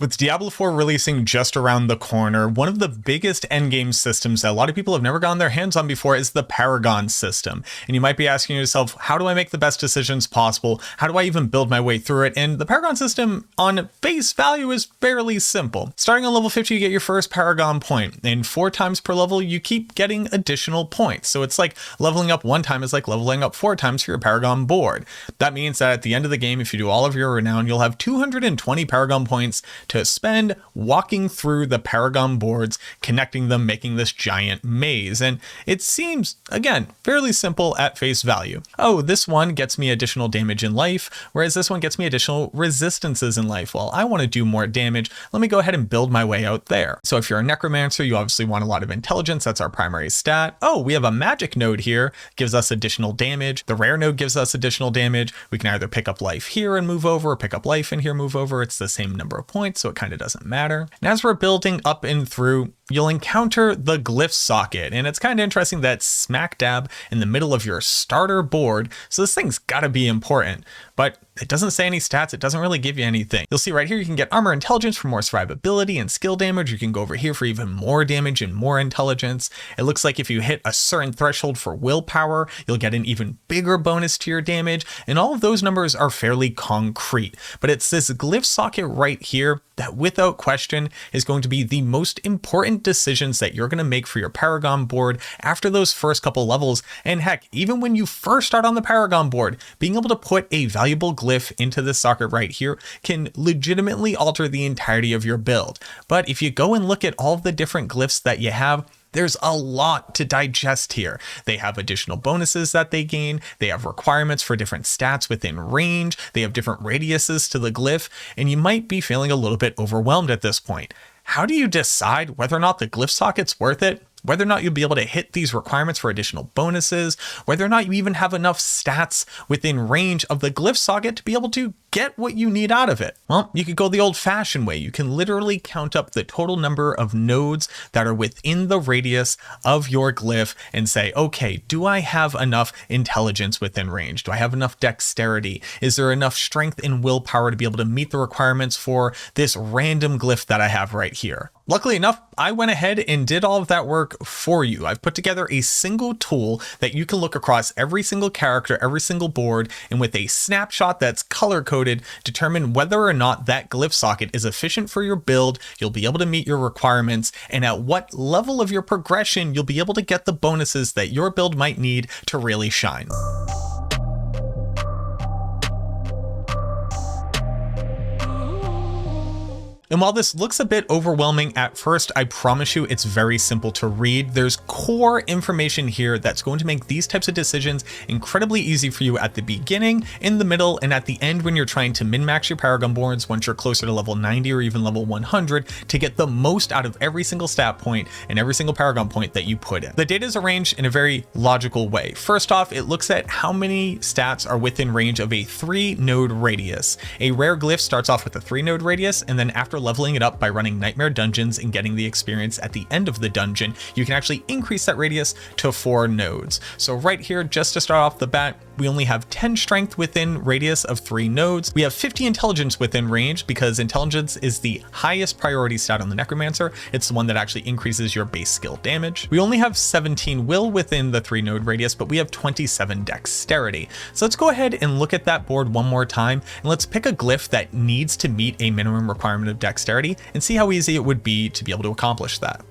With Diablo 4 releasing just around the corner, one of the biggest endgame systems that a lot of people have never gotten their hands on before is the Paragon system. And you might be asking yourself, how do I make the best decisions possible? How do I even build my way through it? And the Paragon system on face value is fairly simple. Starting on level 50, you get your first Paragon Point, and 4 times per level, you keep getting additional points. So it's like leveling up 1 time is like leveling up 4 times for your Paragon board. That means that at the end of the game, if you do all of your renown, you'll have 220 Paragon points to spend walking through the Paragon boards, connecting them, making this giant maze. And it seems, again, fairly simple at face value. Oh, this one gets me additional damage in life, whereas this one gets me additional resistances in life. Well, I want to do more damage. Let me go ahead and build my way out there. So if you're a Necromancer, you obviously want a lot of intelligence. That's our primary stat. Oh, we have a magic node here, gives us additional damage. The rare node gives us additional damage. We can either pick up life here and move over, or pick up life in here, move over. It's the same number of points, so it kind of doesn't matter. And as we're building up and through, you'll encounter the Glyph Socket, and it's kind of interesting that it's smack dab in the middle of your starter board, so this thing's gotta be important. But it doesn't say any stats, it doesn't really give you anything. You'll see right here you can get armor intelligence for more survivability and skill damage. You can go over here for even more damage and more intelligence. It looks like if you hit a certain threshold for willpower, you'll get an even bigger bonus to your damage, and all of those numbers are fairly concrete. But it's this Glyph Socket right here that without question is going to be the most important decisions that you're going to make for your Paragon board after those first couple levels. And heck, even when you first start on the Paragon board, being able to put a valuable glyph into this socket right here can legitimately alter the entirety of your build. But if you go and look at all of the different glyphs that you have, there's a lot to digest here. They have additional bonuses that they gain. They have requirements for different stats within range. They have different radiuses to the glyph, and you might be feeling a little bit overwhelmed at this point. How do you decide whether or not the Glyph Socket's worth it? Whether or not you'll be able to hit these requirements for additional bonuses, whether or not you even have enough stats within range of the Glyph Socket to be able to get what you need out of it? Well, you could go the old-fashioned way. You can literally count up the total number of nodes that are within the radius of your glyph and say, okay, do I have enough intelligence within range? Do I have enough dexterity? Is there enough strength and willpower to be able to meet the requirements for this random glyph that I have right here? Luckily enough, I went ahead and did all of that work for you. I've put together a single tool that you can look across every single character, every single board, and with a snapshot that's color-coded, determine whether or not that Glyph Socket is efficient for your build, you'll be able to meet your requirements, and at what level of your progression you'll be able to get the bonuses that your build might need to really shine. And while this looks a bit overwhelming at first, I promise you it's very simple to read. There's core information here that's going to make these types of decisions incredibly easy for you at the beginning, in the middle, and at the end when you're trying to min-max your Paragon boards once you're closer to level 90 or even level 100 to get the most out of every single stat point and every single Paragon point that you put in. The data is arranged in a very logical way. First off, it looks at how many stats are within range of a 3-node radius. A rare glyph starts off with a 3-node radius, and then after leveling it up by running nightmare dungeons and getting the experience at the end of the dungeon, you can actually increase that radius to 4 nodes. So right here, just to start off the bat, we only have 10 strength within radius of 3 nodes. We have 50 intelligence within range because intelligence is the highest priority stat on the Necromancer. It's the one that actually increases your base skill damage. We only have 17 will within the 3-node radius, but we have 27 dexterity. So let's go ahead and look at that board one more time, and let's pick a glyph that needs to meet a minimum requirement of dexterity and see how easy it would be to be able to accomplish that.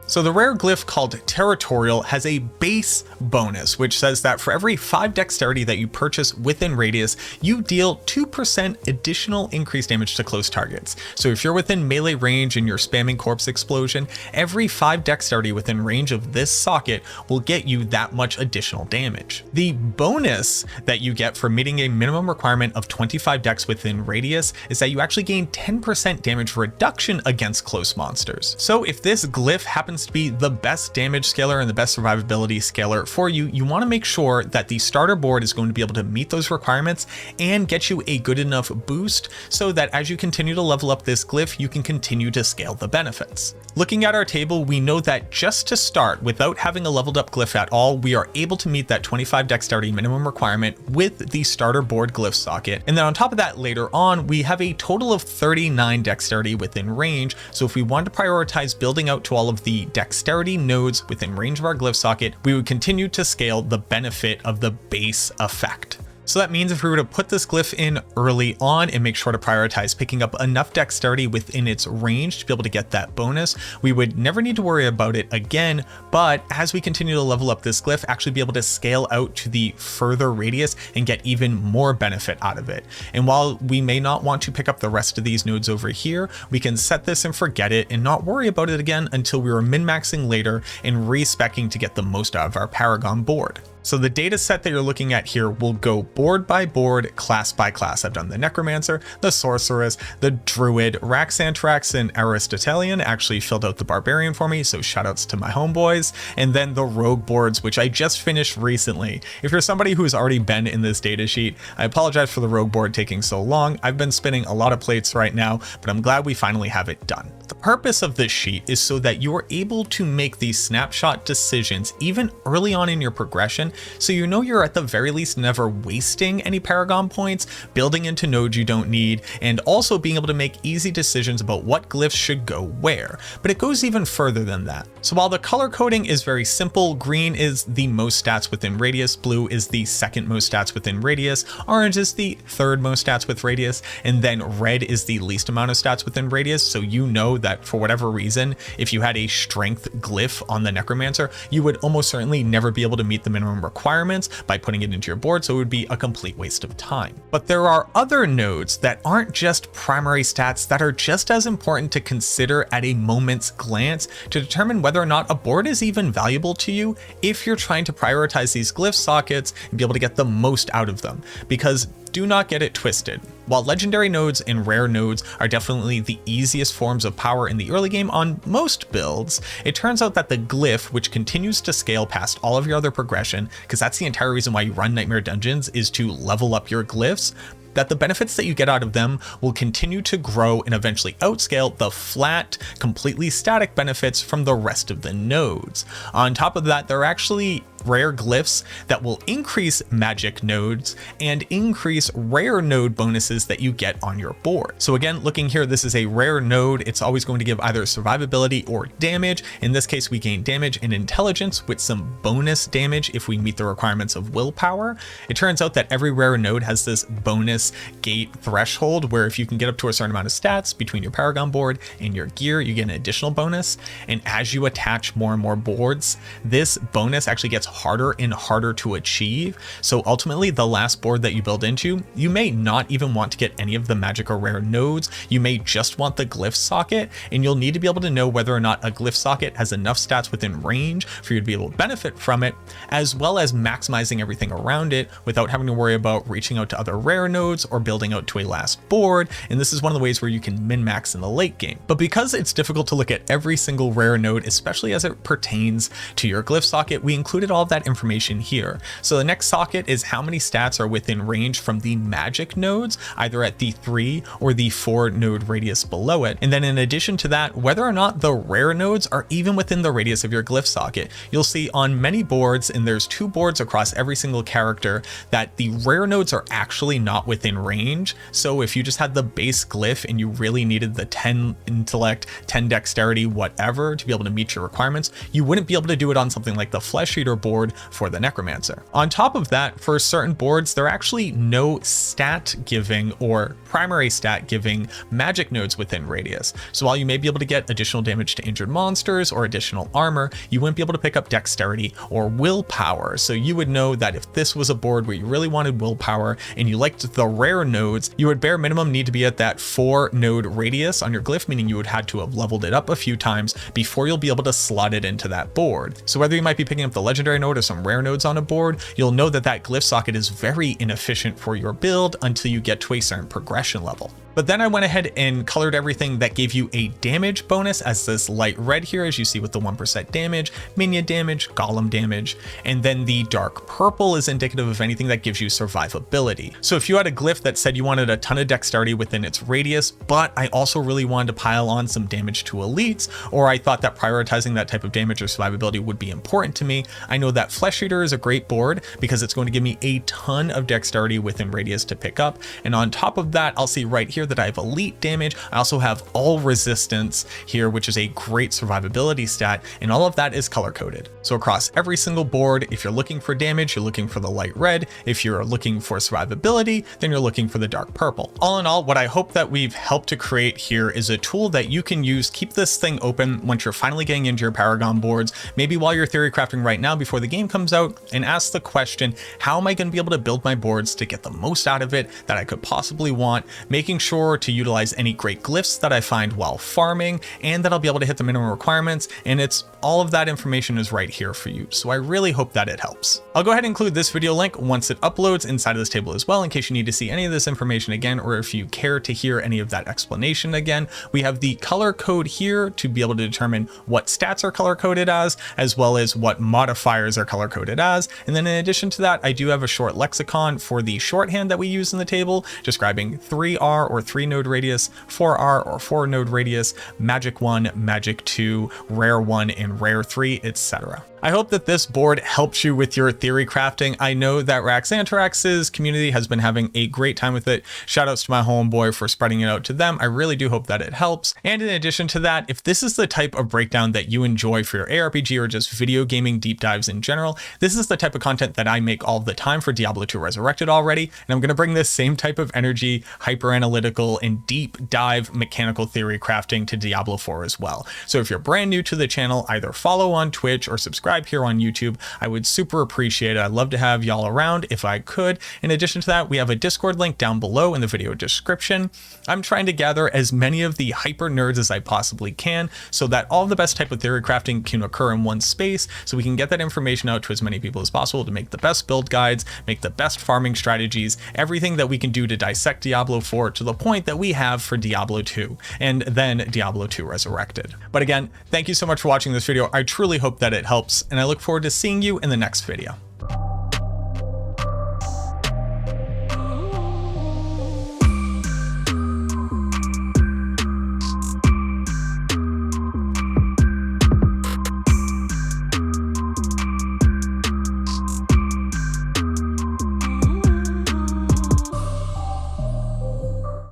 So the rare glyph called Territorial has a base bonus, which says that for every 5 dexterity that you purchase within radius, you deal 2% additional increased damage to close targets. So if you're within melee range and you're spamming Corpse Explosion, every 5 dexterity within range of this socket will get you that much additional damage. The bonus that you get for meeting a minimum requirement of 25 dex within radius is that you actually gain 10% damage reduction against close monsters. So if this glyph happens happens to be the best damage scaler and the best survivability scaler for you, you want to make sure that the starter board is going to be able to meet those requirements and get you a good enough boost so that as you continue to level up this glyph, you can continue to scale the benefits. Looking at our table, we know that just to start, without having a leveled up glyph at all, we are able to meet that 25 dexterity minimum requirement with the starter board glyph socket. And then on top of that, later on, we have a total of 39 dexterity within range. So if we want to prioritize building out to all of the dexterity nodes within range of our glyph socket, we would continue to scale the benefit of the base effect. So that means if we were to put this glyph in early on and make sure to prioritize picking up enough dexterity within its range to be able to get that bonus, we would never need to worry about it again. But as we continue to level up this glyph, actually be able to scale out to the further radius and get even more benefit out of it. And while we may not want to pick up the rest of these nodes over here, we can set this and forget it and not worry about it again until we are min-maxing later and respecking to get the most out of our Paragon board. So the data set that you're looking at here will go board by board, class by class. I've done the Necromancer, the Sorceress, the Druid, Raxantrax, and Aristotelian actually filled out the Barbarian for me, so shoutouts to my homeboys, and then the Rogue boards, which I just finished recently. If you're somebody who's already been in this data sheet, I apologize for the Rogue board taking so long. I've been spinning a lot of plates right now, but I'm glad we finally have it done. The purpose of this sheet is so that you are able to make these snapshot decisions even early on in your progression, so you know you're at the very least never wasting any Paragon points, building into nodes you don't need, and also being able to make easy decisions about what glyphs should go where. But it goes even further than that. So while the color coding is very simple, green is the most stats within radius, blue is the second most stats within radius, orange is the third most stats with radius, and then red is the least amount of stats within radius. So you know that for whatever reason, if you had a strength glyph on the Necromancer, you would almost certainly never be able to meet the minimum requirements by putting it into your board, so it would be a complete waste of time. But there are other nodes that aren't just primary stats that are just as important to consider at a moment's glance to determine whether or not a board is even valuable to you if you're trying to prioritize these glyph sockets and be able to get the most out of them. Because do not get it twisted. While legendary nodes and rare nodes are definitely the easiest forms of power in the early game on most builds, it turns out that the glyph, which continues to scale past all of your other progression, because that's the entire reason why you run Nightmare Dungeons, is to level up your glyphs, that the benefits that you get out of them will continue to grow and eventually outscale the flat, completely static benefits from the rest of the nodes. On top of that, there are actually rare glyphs that will increase magic nodes and increase rare node bonuses that you get on your board. So again, looking here, this is a rare node. It's always going to give either survivability or damage. In this case, we gain damage and intelligence with some bonus damage if we meet the requirements of willpower. It turns out that every rare node has this bonus gate threshold where if you can get up to a certain amount of stats between your Paragon board and your gear, you get an additional bonus. And as you attach more and more boards, this bonus actually gets harder and harder to achieve. So ultimately, the last board that you build into, you may not even want to get any of the magic or rare nodes. You may just want the glyph socket, and you'll need to be able to know whether or not a glyph socket has enough stats within range for you to be able to benefit from it, as well as maximizing everything around it without having to worry about reaching out to other rare nodes or building out to a last board. And this is one of the ways where you can min-max in the late game. But because it's difficult to look at every single rare node, especially as it pertains to your glyph socket, we included all of that information here. So the next socket is how many stats are within range from the magic nodes, either at the 3 or the 4 node radius below it. And then in addition to that, whether or not the rare nodes are even within the radius of your glyph socket. You'll see on many boards, and there's 2 boards across every single character, that the rare nodes are actually not within range. So if you just had the base glyph and you really needed the 10 intellect, 10 dexterity, whatever, to be able to meet your requirements, you wouldn't be able to do it on something like the Flesh Eater board for the Necromancer. On top of that, for certain boards, there are actually no stat giving or primary stat giving magic nodes within radius. So while you may be able to get additional damage to injured monsters or additional armor, you wouldn't be able to pick up dexterity or willpower. So you would know that if this was a board where you really wanted willpower and you liked the rare nodes, you would bare minimum need to be at that 4 node radius on your glyph, meaning you would have to have leveled it up a few times before you'll be able to slot it into that board. So whether you might be picking up the legendary node or some rare nodes on a board, you'll know that that glyph socket is very inefficient for your build until you get to a certain progression level. But then I went ahead and colored everything that gave you a damage bonus as this light red here, as you see with the 1% damage, minion damage, golem damage, and then the dark purple is indicative of anything that gives you survivability. So if you had a glyph that said you wanted a ton of dexterity within its radius, but I also really wanted to pile on some damage to elites, or I thought that prioritizing that type of damage or survivability would be important to me, I know that Flesh Eater is a great board because it's going to give me a ton of dexterity within radius to pick up. And on top of that, I'll see right here that I have elite damage. I also have all resistance here, which is a great survivability stat, and all of that is color coded. So across every single board, if you're looking for damage, you're looking for the light red. If you're looking for survivability, then you're looking for the dark purple. All in all, what I hope that we've helped to create here is a tool that you can use, keep this thing open once you're finally getting into your Paragon boards, maybe while you're theory crafting right now before the game comes out, and ask the question, how am I going to be able to build my boards to get the most out of it that I could possibly want, making sure to utilize any great glyphs that I find while farming, and that I'll be able to hit the minimum requirements, and it's all of that information is right here for you. So I really hope that it helps. I'll go ahead and include this video link once it uploads inside of this table as well, in case you need to see any of this information again, or if you care to hear any of that explanation again. We have the color code here to be able to determine what stats are color coded as well as what modifiers are color coded as. And then in addition to that, I do have a short lexicon for the shorthand that we use in the table, describing 3R or 3 node radius, 4R or 4 node radius, magic 1, magic 2, rare 1, and rare 3, etc. I hope that this board helps you with your theory crafting. I know that Raxantrax's community has been having a great time with it. Shoutouts to my homeboy for spreading it out to them. I really do hope that it helps. And in addition to that, if this is the type of breakdown that you enjoy for your ARPG or just video gaming deep dives in general, this is the type of content that I make all the time for Diablo 2 Resurrected already. And I'm going to bring this same type of energy, hyper analytical and deep dive mechanical theory crafting to Diablo 4 as well. So if you're brand new to the channel, either follow on Twitch or subscribe here on YouTube. I would super appreciate it. I'd love to have y'all around if I could. In addition to that, we have a Discord link down below in the video description. I'm trying to gather as many of the hyper nerds as I possibly can so that all the best type of theory crafting can occur in one space, so we can get that information out to as many people as possible to make the best build guides, make the best farming strategies, everything that we can do to dissect Diablo 4 to the point that we have for Diablo 2 and then Diablo 2 Resurrected. But again, thank you so much for watching this video. I truly hope that it helps, and I look forward to seeing you in the next video.